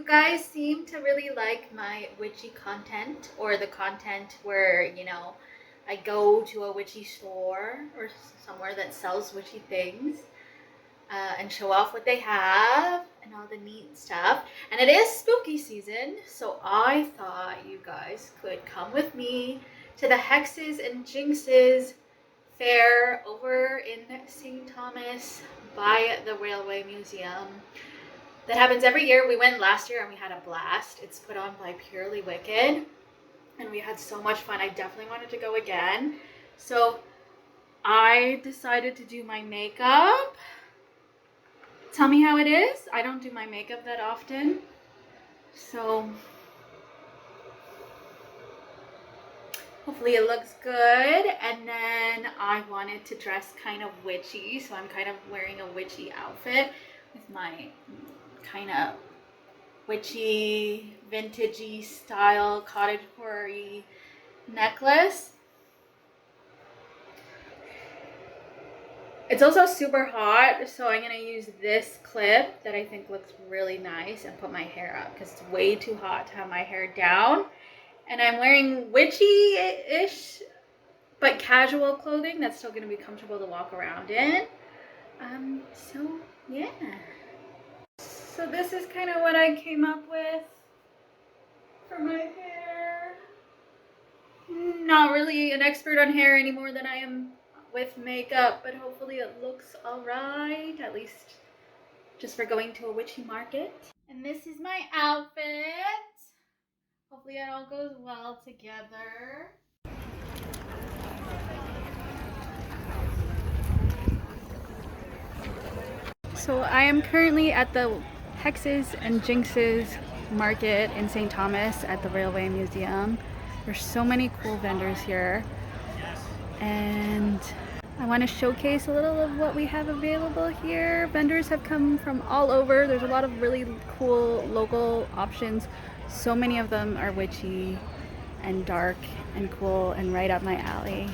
You guys seem to really like my witchy content, or the content where, I go to a witchy store or somewhere that sells witchy things and show off what they have and all the neat stuff. And it is spooky season, so I thought you guys could come with me to the Hexes and Jinxes fair over in St. Thomas by the Railway Museum. That happens every year. We went last year and we had a blast. It's put on by Purely Wicked and we had so much fun. I definitely wanted to go again. So I decided to do my makeup. Tell me how it is. I don't do my makeup that often. So hopefully it looks good. And then I wanted to dress kind of witchy. So I'm kind of wearing a witchy outfit with my kind of witchy, vintagey style cottagecore necklace. It's also super hot, so I'm gonna use this clip that I think looks really nice and put my hair up because it's way too hot to have my hair down. And I'm wearing witchy-ish but casual clothing that's still gonna be comfortable to walk around in. So yeah. So this is kind of what I came up with for my hair. Not really an expert on hair any more than I am with makeup, but hopefully it looks alright, at least just for going to a witchy market. And this is my outfit. Hopefully it all goes well together. So I am currently at the Hexes and Jinxes market in St. Thomas at the Railway Museum. There's so many cool vendors here, and I want to showcase a little of what we have available here. Vendors have come from all over. There's a lot of really cool local options. So many of them are witchy and dark and cool and right up my alley.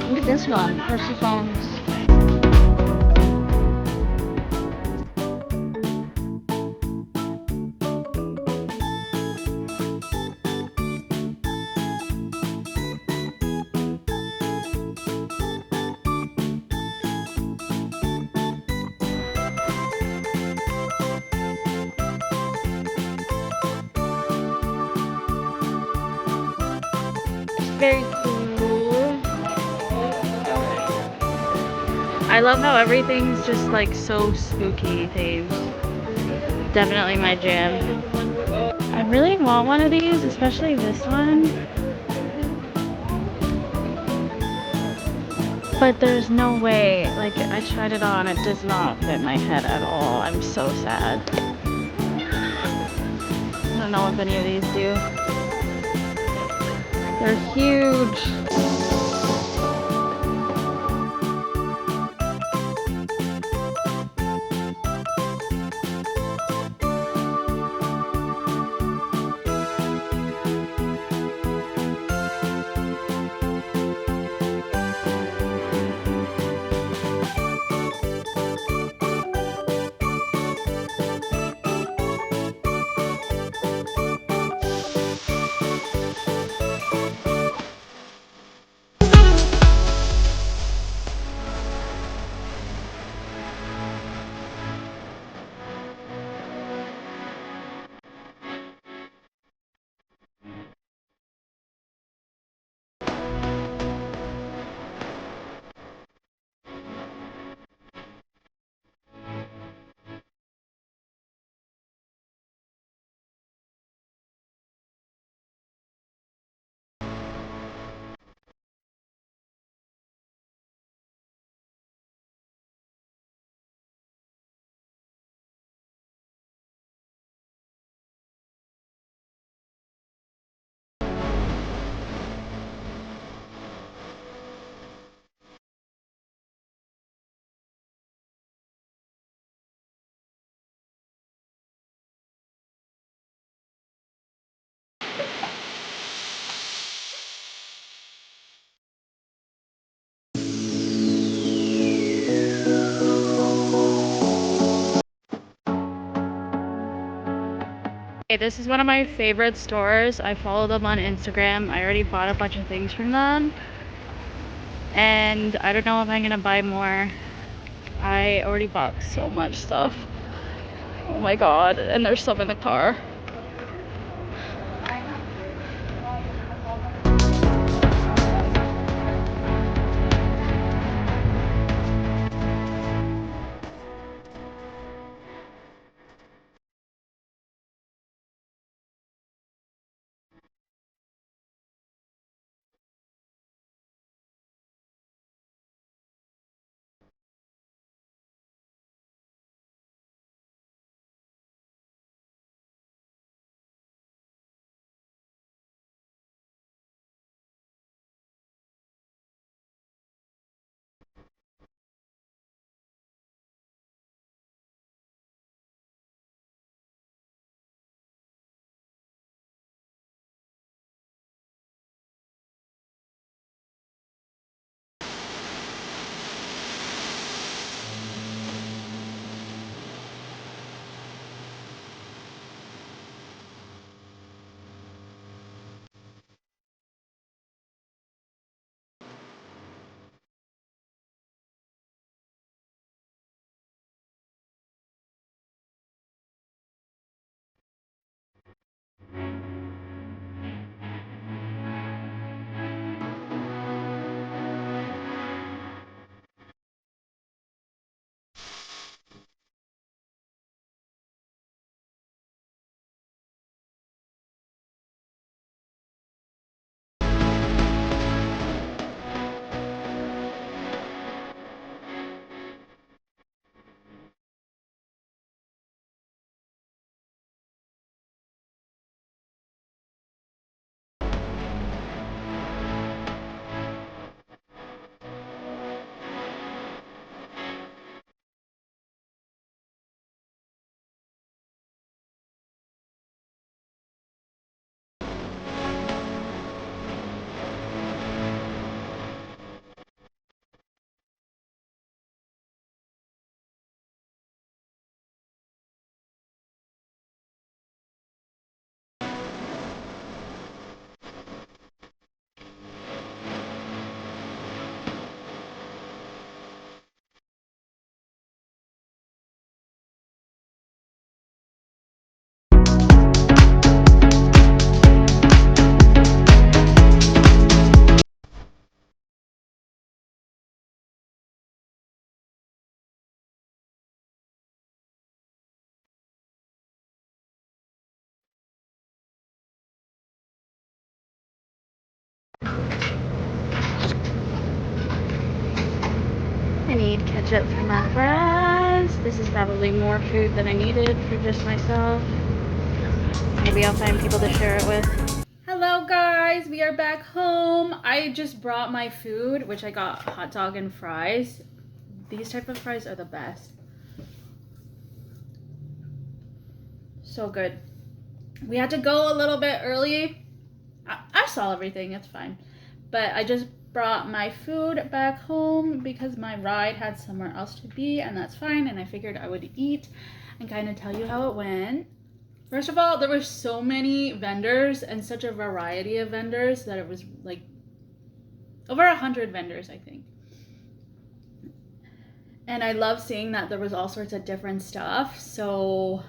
Look at this one, Persephone's. It's very cool. I love how everything's just like so spooky themed. Definitely my jam. I really want one of these, especially this one. But there's no way. Like, I tried it on, it does not fit my head at all. I'm so sad. I don't know if any of these do. They're huge. Okay, this is one of my favorite stores. I follow them on Instagram. I already bought a bunch of things from them. And I don't know if I'm gonna buy more. I already bought so much stuff. Oh my god, and there's some in the car. I need ketchup for my fries. This is probably more food than I needed for just myself. Maybe I'll find people to share it with. Hello guys, we are back home. I just brought my food, which I got hot dog and fries. These type of fries are the best. So good. We had to go a little bit early. I saw everything, it's fine. But I just brought my food back home because my ride had somewhere else to be, and that's fine. And I figured I would eat and kind of tell you how it went. First of all, there were so many vendors and such a variety of vendors that it was like over 100 vendors, I think. And I love seeing that there was all sorts of different stuff. So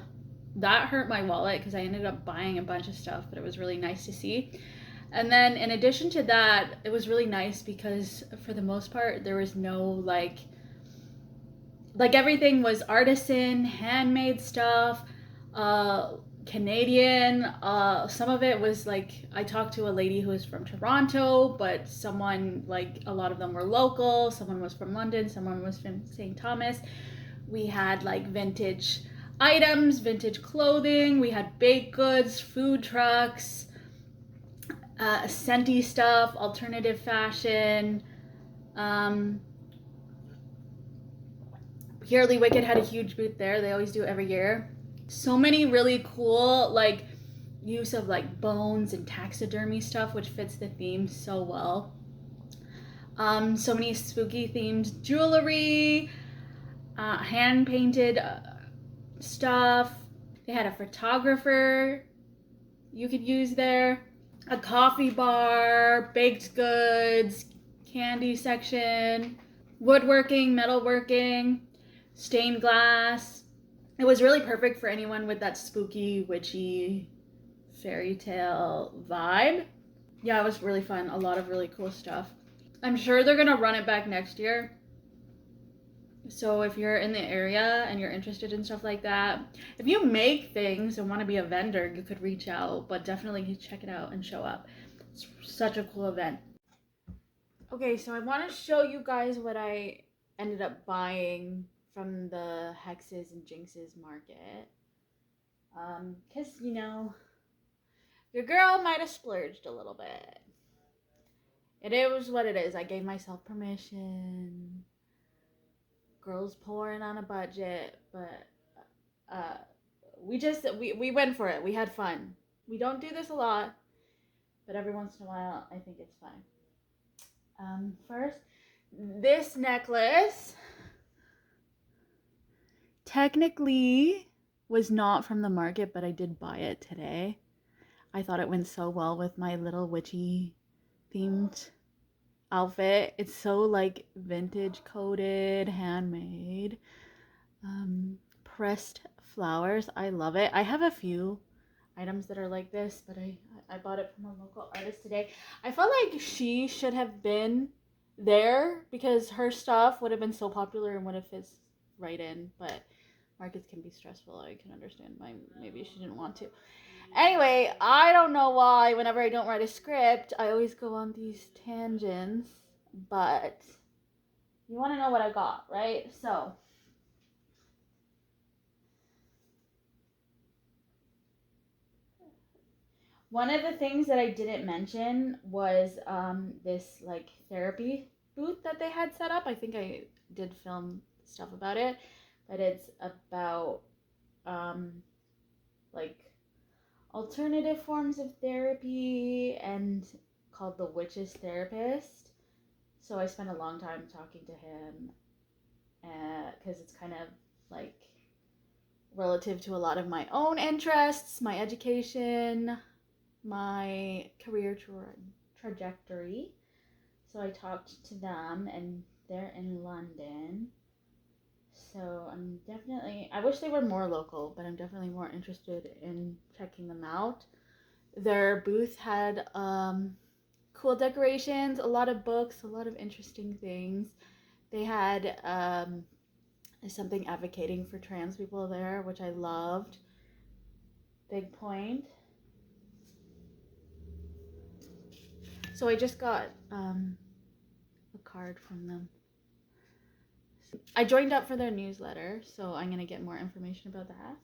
that hurt my wallet because I ended up buying a bunch of stuff, but it was really nice to see. And then in addition to that, it was really nice because for the most part, there was no like everything was artisan, handmade stuff, Canadian. Some of it was like, I talked to a lady who was from Toronto, but someone like a lot of them were local. Someone was from London, someone was from St. Thomas. We had like vintage items, vintage clothing. We had baked goods, food trucks, scenty stuff, alternative fashion. Purely Wicked had a huge booth there. They always do every year. So many really cool like use of like bones and taxidermy stuff, which fits the theme so well. So many spooky themed jewelry, hand painted stuff. They had a photographer you could use there. A coffee bar, baked goods, candy section, woodworking, metalworking, stained glass. It was really perfect for anyone with that spooky, witchy, fairy tale vibe. Yeah, it was really fun. A lot of really cool stuff. I'm sure they're gonna run it back next year. So if you're in the area and you're interested in stuff like that, if you make things and want to be a vendor, you could reach out, but definitely check it out and show up. It's such a cool event. Okay, so I want to show you guys what I ended up buying from the Hexes and Jinxes market. Because, you know, your girl might have splurged a little bit. It is what it is. I gave myself permission. Girls pouring on a budget, but we went for it. We had fun. We don't do this a lot, but every once in a while, I think it's fun. First, this necklace technically was not from the market, but I did buy it today. I thought it went so well with my little witchy themed outfit. It's so like vintage coated, handmade, pressed flowers. I love it. I have a few items that are like this, but I bought it from a local artist today. I felt like she should have been there because her stuff would have been so popular and would have fit right in, but markets can be stressful. I can understand why maybe she didn't want to. Anyway, I don't know why whenever I don't write a script, I always go on these tangents, but you want to know what I got, right? So, one of the things that I didn't mention was this like therapy booth that they had set up. I think I did film stuff about it, but it's about like alternative forms of therapy and called the Witch's Therapist. So I spent a long time talking to him because it's kind of like relative to a lot of my own interests, my education, my career trajectory. So I talked to them, and they're in London. So I wish they were more local, but I'm definitely more interested in checking them out. Their booth had cool decorations, a lot of books, a lot of interesting things. They had something advocating for trans people there, which I loved. Big point. So I just got a card from them. I joined up for their newsletter, so I'm gonna get more information about that.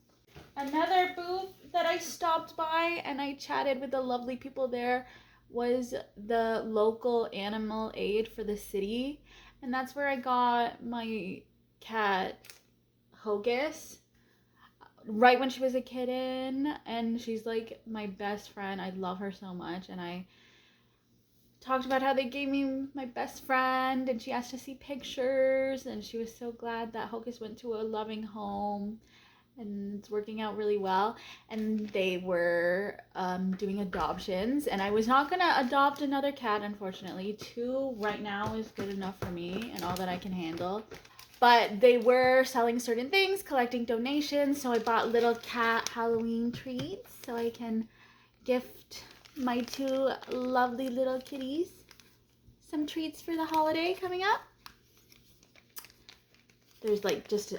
Another booth that I stopped by and I chatted with the lovely people there was the local animal aid for the city, and that's where I got my cat Hocus right when she was a kitten, and she's like my best friend. I love her so much, and I talked about how they gave me my best friend, and she asked to see pictures, and she was so glad that Hocus went to a loving home and it's working out really well. And they were doing adoptions, and I was not gonna adopt another cat, unfortunately. 2 right now is good enough for me and all that I can handle. But they were selling certain things, collecting donations, so I bought little cat Halloween treats so I can gift my 2 lovely little kitties some treats for the holiday coming up. There's like just 2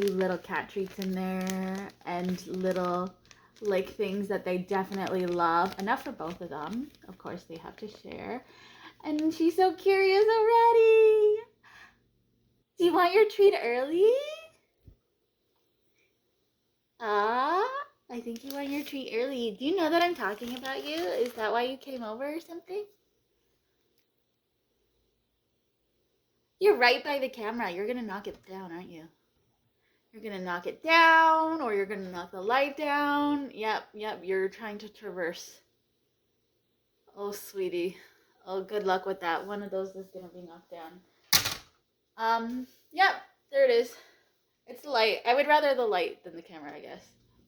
little cat treats in there and little like things that they definitely love. Enough for both of them. Of course, they have to share. And she's so curious already. Do you want your treat early? I think you want your treat early. Do you know that I'm talking about you? Is that why you came over or something? You're right by the camera. You're gonna knock it down, aren't you? You're gonna knock it down, or you're gonna knock the light down. Yep, you're trying to traverse. Oh, sweetie. Oh, good luck with that. One of those is gonna be knocked down. Yep, there it is. It's the light. I would rather the light than the camera, I guess.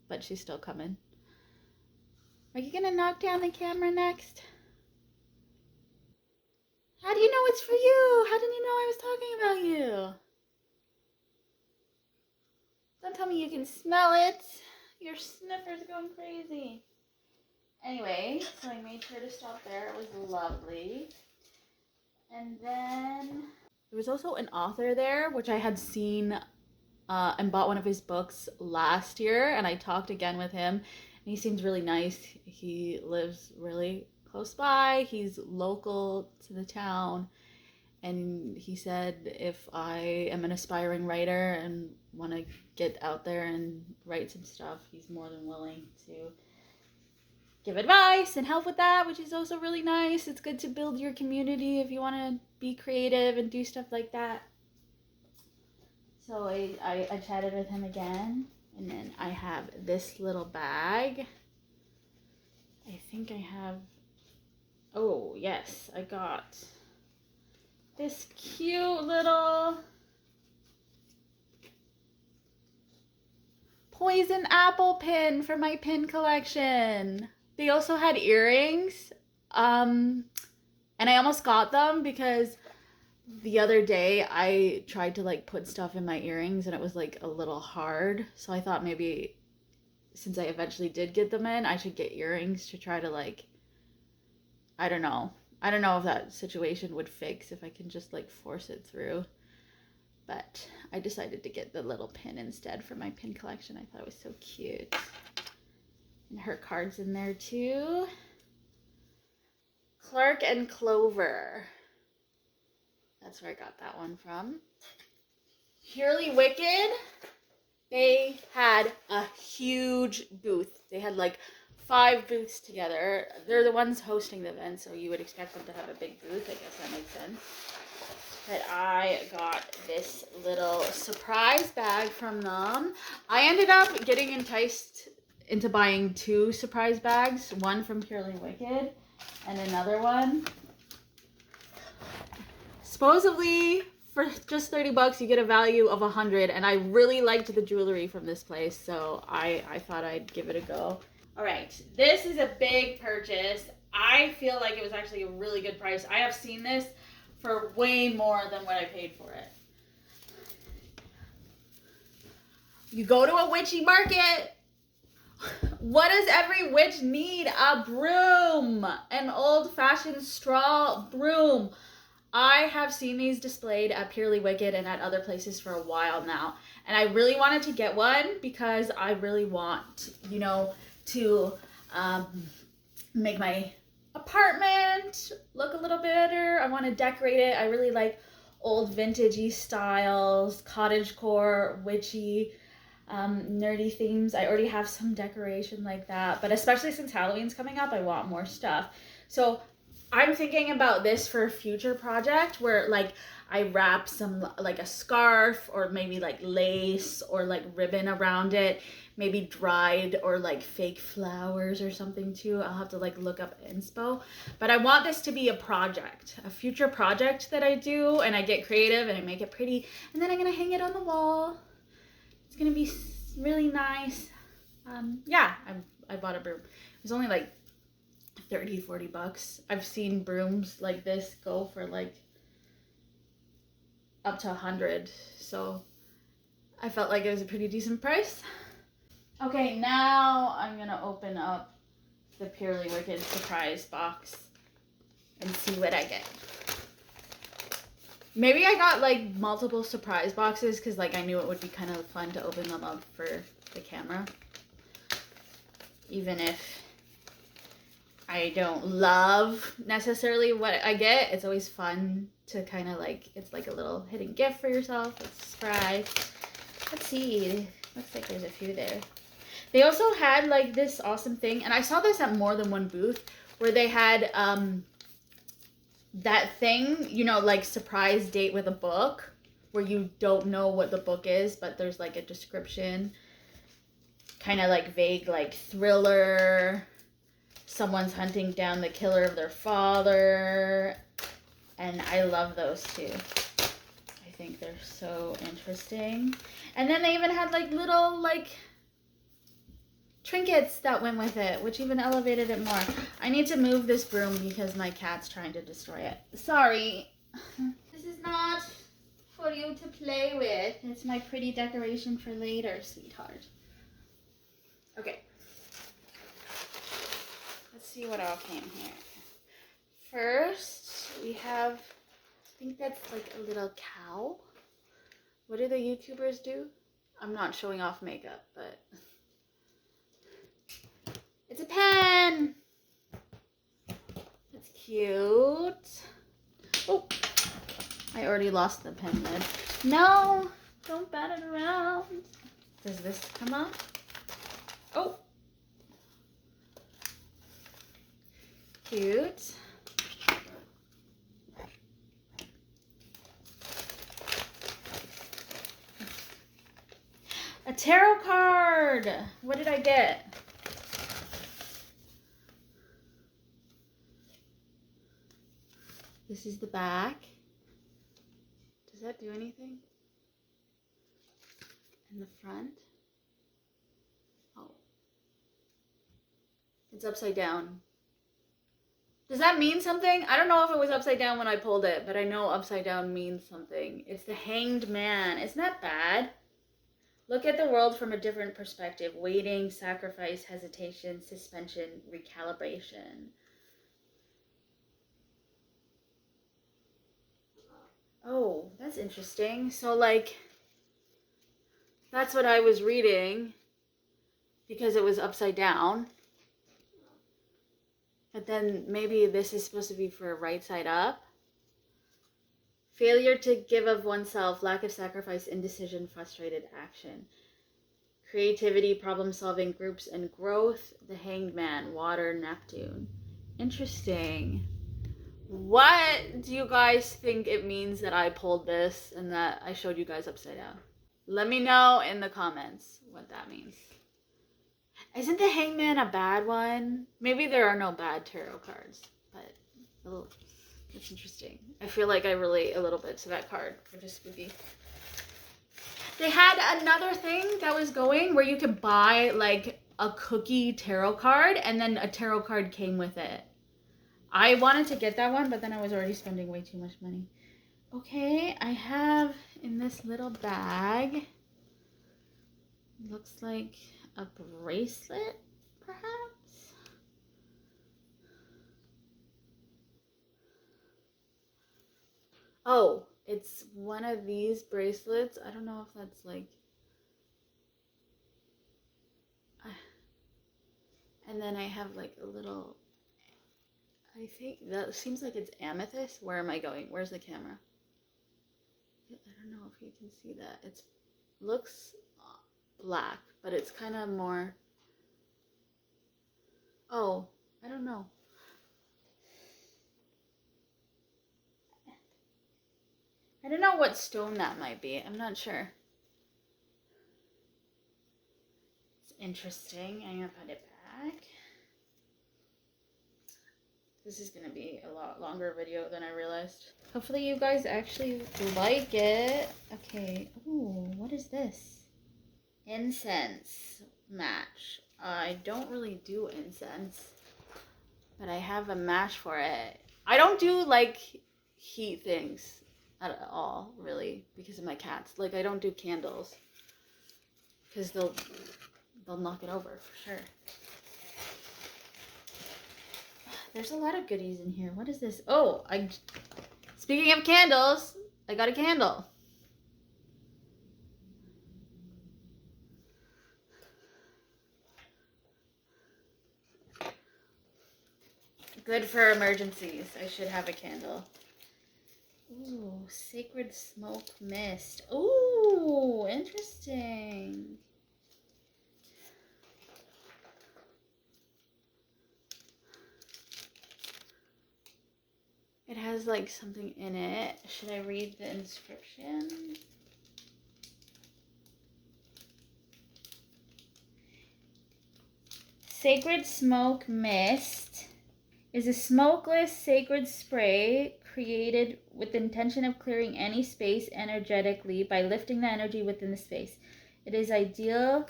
But she's still coming. Are you gonna knock down the camera next? How do you know it's for you? How did you know I was talking about you? Don't tell me you can smell it. Your sniffer's going crazy. Anyway, so I made sure to stop there. It was lovely. And then there was also an author there, which I had seen and bought one of his books last year. And I talked again with him. And he seems really nice. He lives really close by. He's local to the town. And he said if I am an aspiring writer and want to get out there and write some stuff, he's more than willing to give advice and help with that, which is also really nice. It's good to build your community if you want to be creative and do stuff like that. So I chatted with him again, and then I have this little bag. I think I have, oh yes, I got this cute little poison apple pin for my pin collection. They also had earrings, and I almost got them because the other day I tried to like put stuff in my earrings and it was like a little hard. So I thought maybe since I eventually did get them in, I should get earrings to try to like, I don't know if that situation would fix if I can just like force it through. But I decided to get the little pin instead for my pin collection. I thought it was so cute. And her card's in there too. Clark and Clover. That's where I got that one from. Purely Wicked. They had a huge booth. They had like 5 booths together. They're the ones hosting the event, so you would expect them to have a big booth. I guess that makes sense. But I got this little surprise bag from them. I ended up getting enticed into buying 2 surprise bags. One from Purely Wicked and another one. Supposedly, for just $30, you get a value of $100, and I really liked the jewelry from this place, so I thought I'd give it a go. All right, this is a big purchase. I feel like it was actually a really good price. I have seen this for way more than what I paid for it. You go to a witchy market. What does every witch need? A broom. An old-fashioned straw broom. I have seen these displayed at Purely Wicked and at other places for a while now. And I really wanted to get one because I really want, you know, to make my apartment look a little better. I want to decorate it. I really like old vintagey styles, cottagecore, witchy, nerdy themes. I already have some decoration like that, but especially since Halloween's coming up, I want more stuff. So I'm thinking about this for a future project where like I wrap some like a scarf or maybe like lace or like ribbon around it, maybe dried or like fake flowers or something too. I'll have to like look up inspo, but I want this to be a project, a future project that I do, and I get creative and I make it pretty, and then I'm gonna hang it on the wall. It's gonna be really nice. Yeah, I bought a broom. It was only like $30-40. I've seen brooms like this go for like up to $100, so I felt like it was a pretty decent price. Okay, now I'm gonna open up the Purely Wicked surprise box and see what I get. Maybe I got like multiple surprise boxes because like I knew it would be kind of fun to open them up for the camera, even if I don't love necessarily what I get. It's always fun to kind of like, it's like a little hidden gift for yourself. It's a surprise. Let's see. Looks like there's a few there. They also had like this awesome thing, and I saw this at more than one booth, where they had that thing, you know, like surprise date with a book, where you don't know what the book is, but there's like a description, kind of like vague, like thriller. Someone's hunting down the killer of their father, and I love those too. I think they're so interesting. And then they even had like little like trinkets that went with it, which even elevated it more. I need to move this broom because my cat's trying to destroy it. Sorry. This is not for you to play with. It's my pretty decoration for later, sweetheart. Okay. Let's see what all came here. First, we have, I think that's like a little cow. What do the YouTubers do? I'm not showing off makeup, but it's a pen. It's cute. Oh, I already lost the pen lid. No, don't bat it around. Does this come up? Oh, cute. A tarot card. What did I get? This is the back. Does that do anything? And the front? Oh. It's upside down. Does that mean something? I don't know if it was upside down when I pulled it, but I know upside down means something. It's the Hanged Man. Isn't that bad? Look at the world from a different perspective. Waiting, sacrifice, hesitation, suspension, recalibration. Oh, that's interesting. So, like, that's what I was reading because it was upside down. But then maybe this is supposed to be for right side up. Failure to give of oneself, lack of sacrifice, indecision, frustrated action. Creativity, problem solving, groups, and growth. The Hanged Man, water, Neptune. Interesting. What do you guys think it means that I pulled this and that I showed you guys upside down? Let me know in the comments what that means. Isn't the Hangman a bad one? Maybe there are no bad tarot cards, but it's interesting. I feel like I relate a little bit to that card, which is spooky. They had another thing that was going where you could buy like a cookie tarot card and then a tarot card came with it. I wanted to get that one, but then I was already spending way too much money. Okay, I have in this little bag, looks like a bracelet, perhaps? Oh, it's one of these bracelets. I don't know if that's like... And then I have like a little... I think that seems like it's amethyst. Where am I going? Where's the camera? I don't know if you can see that. It looks black, but it's kind of more... Oh, I don't know. I don't know what stone that might be. I'm not sure. It's interesting. I'm gonna put it back. This is gonna be a lot longer video than I realized. Hopefully you guys actually like it. Okay. Ooh, what is this? Incense match. I don't really do incense, but I have a match for it. I don't do like heat things at all, really, because of my cats. Like, I don't do candles because they'll knock it over for sure. There's a lot of goodies in here. What is this? Oh, speaking of candles, I got a candle. Good for emergencies. I should have a candle. Ooh, Sacred Smoke Mist. Ooh, interesting. It has like something in it. Should I read the inscription? Sacred Smoke Mist is a smokeless sacred spray created with the intention of clearing any space energetically by lifting the energy within the space. It is ideal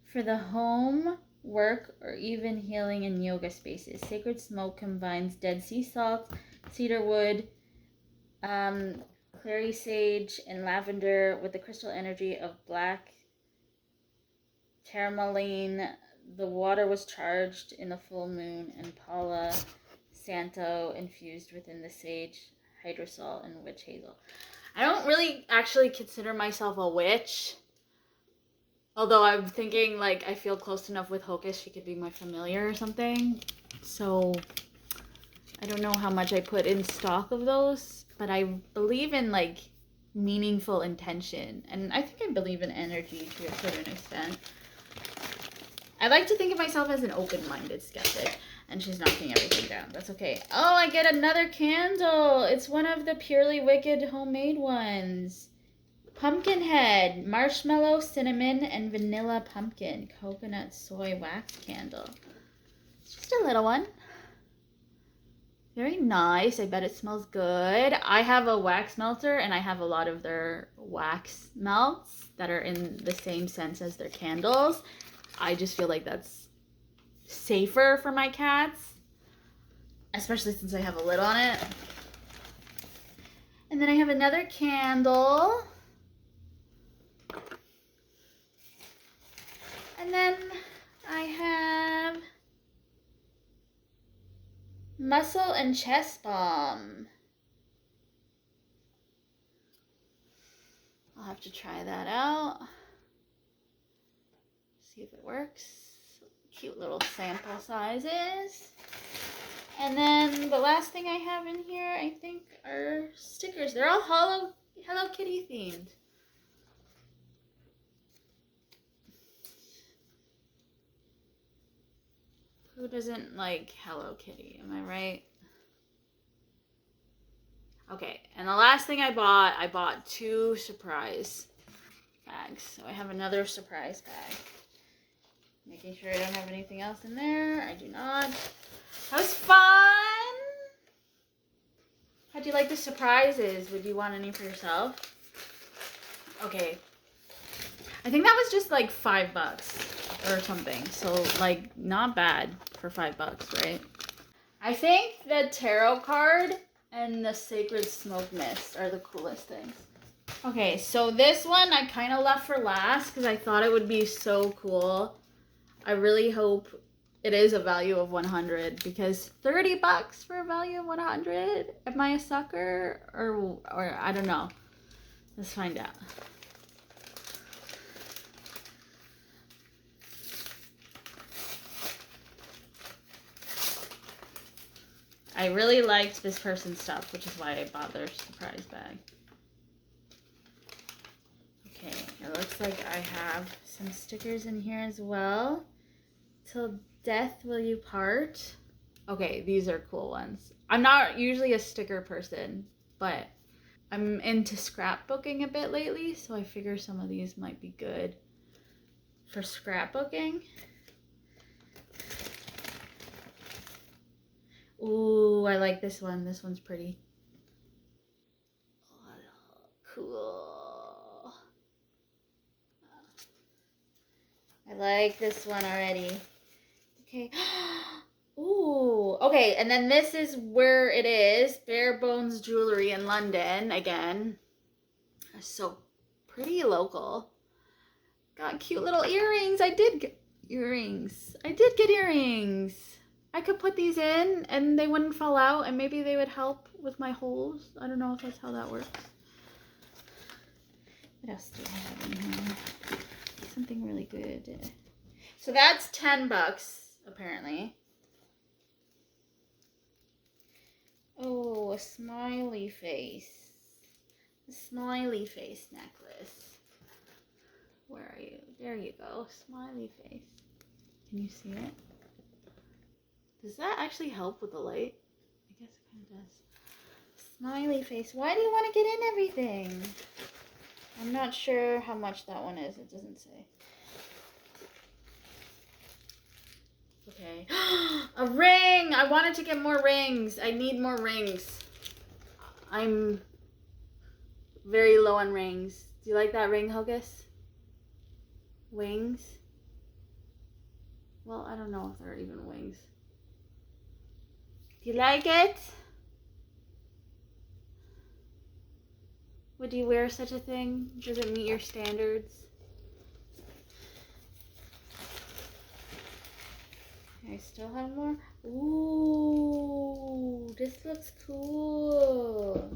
for the home work, or even healing in yoga spaces. Sacred smoke combines Dead Sea salt, cedar wood, clary sage, and lavender with the crystal energy of black tourmaline. The water was charged in the full moon, and Palo Santo infused within the sage, hydrosol, and witch hazel. I don't really actually consider myself a witch. Although I'm thinking, like, I feel close enough with Hocus, she could be my familiar or something. So, I don't know how much I put in stock of those. But I believe in, like, meaningful intention. And I think I believe in energy to a certain extent. I like to think of myself as an open-minded skeptic. And she's knocking everything down. That's okay. Oh, I get another candle. It's one of the Purely Wicked homemade ones. Pumpkinhead, marshmallow, cinnamon, and vanilla pumpkin. Coconut soy wax candle. It's just a little one. Very nice. I bet it smells good. I have a wax melter, and I have a lot of their wax melts that are in the same sense as their candles. I just feel like that's safer for my cats, especially since I have a lid on it. And then I have another candle. And then I have muscle and chest balm. I'll have to try that out. See if it works. Cute little sample sizes. And then the last thing I have in here, I think, are stickers. They're all Hello Kitty themed. Who doesn't like Hello Kitty? Am I right? Okay, and the last thing I bought 2 surprise bags. So I have another surprise bag. Making sure I don't have anything else in there. I do not. That was fun! How'd you like the surprises? Would you want any for yourself? Okay. I think that was just like $5 or something. So like not bad for $5, right? I think the tarot card and the sacred smoke mist are the coolest things. Okay, so this one I kind of left for last because I thought it would be so cool. I really hope it is a value of 100 because $30 for a value of 100. Am I a sucker or I don't know. Let's find out. I really liked this person's stuff, which is why I bought their surprise bag. Okay, it looks like I have some stickers in here as well. Till death will you part. Okay, these are cool ones. I'm not usually a sticker person, but I'm into scrapbooking a bit lately, so I figure some of these might be good for scrapbooking. Ooh, I like this one. This one's pretty. Oh, cool. I like this one already. Okay. Ooh. Okay, and then this is where it is. Bare Bones Jewelry in London again. So pretty local. Got cute little earrings. I did get earrings. I could put these in and they wouldn't fall out and maybe they would help with my holes. I don't know if that's how that works. What else do I have in here? Something really good. So that's $10 apparently. Oh, a smiley face. A smiley face necklace. Where are you? There you go. Smiley face. Can you see it? Does that actually help with the light? I guess it kind of does. Smiley face. Why do you want to get in everything? I'm not sure how much that one is. It doesn't say. Okay. A ring! I wanted to get more rings. I need more rings. I'm very low on rings. Do you like that ring, Hocus? Wings? Well, I don't know if they're even wings. Do you like it? Would you wear such a thing? Does it meet your standards? I still have more. Ooh, this looks cool.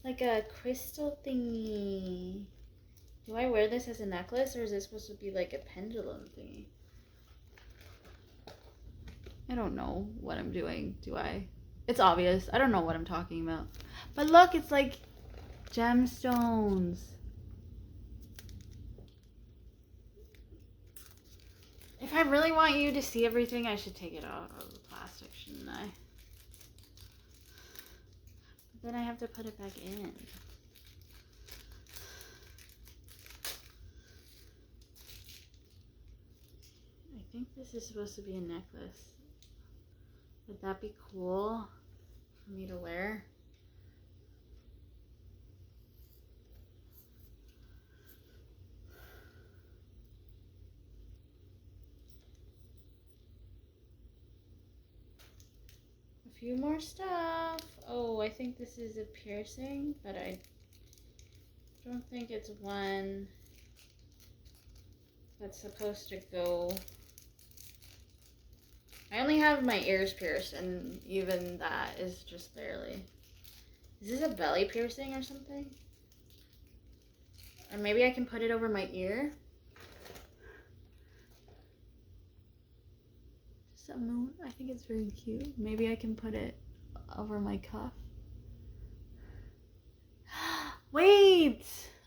Like a crystal thingy. Do I wear this as a necklace, or is this supposed to be like a pendulum thingy? I don't know what I'm doing, do I? It's obvious. I don't know what I'm talking about. But look, it's like gemstones. If I really want you to see everything, I should take it out of the plastic, shouldn't I? But then I have to put it back in. I think this is supposed to be a necklace. Would that be cool for me to wear? A few more stuff. Oh, I think this is a piercing, but I don't think it's one that's supposed to go. I only have my ears pierced, and even that is just barely. Is this a belly piercing or something? Or maybe I can put it over my ear? Just a moon. I think it's very cute. Maybe I can put it over my cuff. Wait!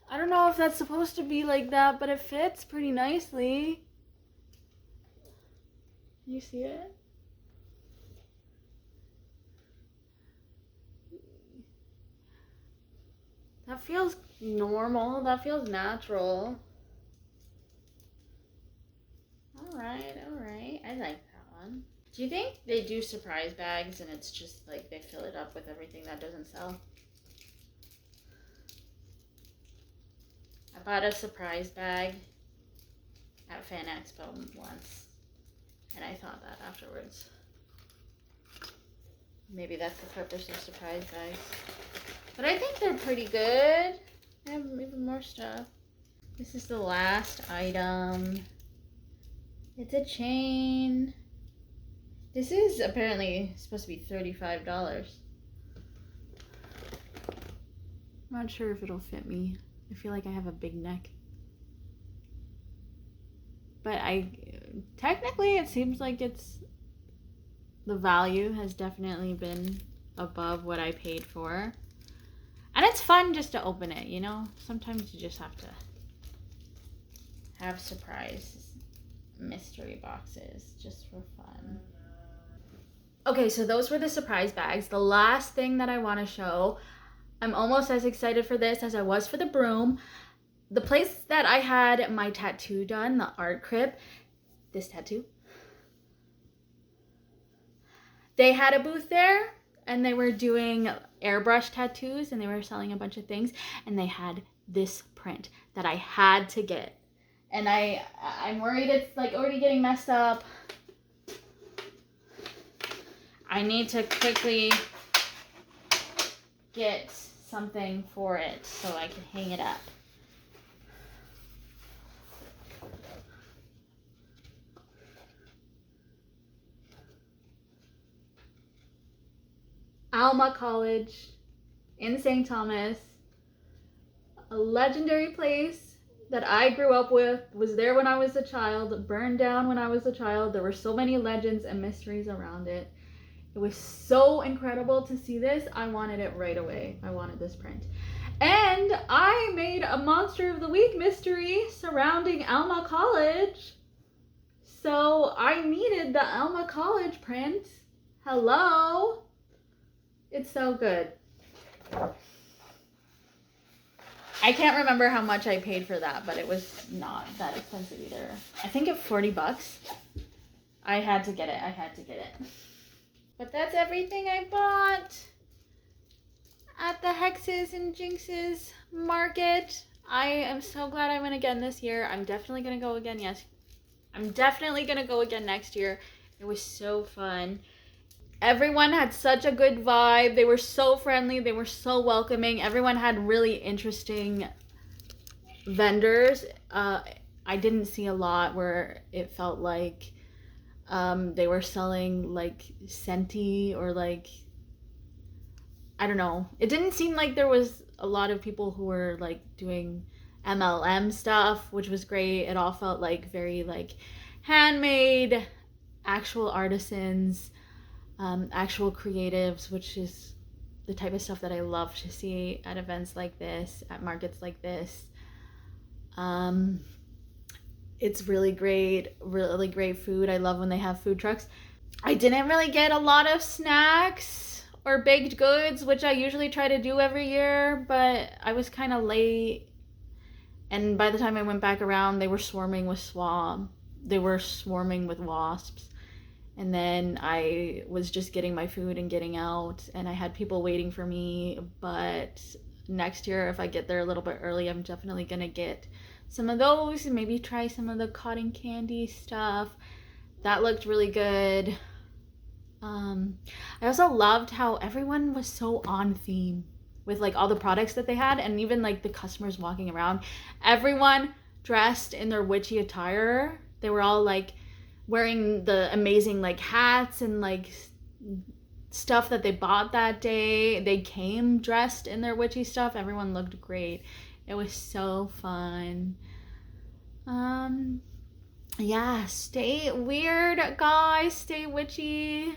I don't know if that's supposed to be like that, but it fits pretty nicely. Can you see it? That feels normal. That feels natural. Alright, alright. I like that one. Do you think they do surprise bags and it's just like they fill it up with everything that doesn't sell? I bought a surprise bag at Fan Expo once, and I thought that afterwards. Maybe that's the purpose of surprise bags. But I think they're pretty good. I have even more stuff. This is the last item. It's a chain. This is apparently supposed to be $35. I'm not sure if it'll fit me. I feel like I have a big neck. But technically it seems like the value has definitely been above what I paid for. And it's fun just to open it, you know? Sometimes you just have to have surprise mystery boxes just for fun. Okay, so those were the surprise bags. The last thing that I want to show, I'm almost as excited for this as I was for the broom. The place that I had my tattoo done, the art crib, this tattoo, they had a booth there and they were doing airbrush tattoos and they were selling a bunch of things, and they had this print that I had to get. And I'm worried it's like already getting messed up. I need to quickly get something for it so I can hang it up. Alma College in St. Thomas, a legendary place that I grew up with, was there when I was a child, burned down when I was a child. There were so many legends and mysteries around it. It was so incredible to see this. I wanted it right away. I wanted this print. And I made a Monster of the Week mystery surrounding Alma College. So I needed the Alma College print. Hello? It's so good. I can't remember how much I paid for that, but it was not that expensive either. I think at $40. I had to get it. I had to get it. But that's everything I bought at the Hexes and Jinxes market. I am so glad I went again this year. I'm definitely going to go again I'm definitely gonna go again next year. It was so fun. Everyone had such a good vibe. They were so friendly. They were so welcoming. Everyone had really interesting vendors. I didn't see a lot where it felt like they were selling like Senti or like, I don't know. It didn't seem like there was a lot of people who were like doing MLM stuff, which was great. It all felt like very like handmade, actual artisans, actual creatives, which is the type of stuff that I love to see at events like this, at markets like this. It's really great food. I love when they have food trucks. I didn't really get a lot of snacks or baked goods, which I usually try to do every year, but I was kind of late. And by the time I went back around, they were swarming with wasps. And then I was just getting my food and getting out, and I had people waiting for me. But next year, if I get there a little bit early, I'm definitely gonna get some of those and maybe try some of the cotton candy stuff. That looked really good. I also loved how everyone was so on theme with like all the products that they had, and even like the customers walking around. Everyone dressed in their witchy attire. They were all like wearing the amazing like hats and like stuff that they bought that day. They came dressed in their witchy stuff. Everyone looked great. It was so fun. Yeah, stay weird, guys. Stay witchy.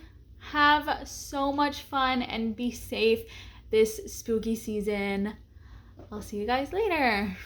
Have so much fun and be safe this spooky season. I'll see you guys later.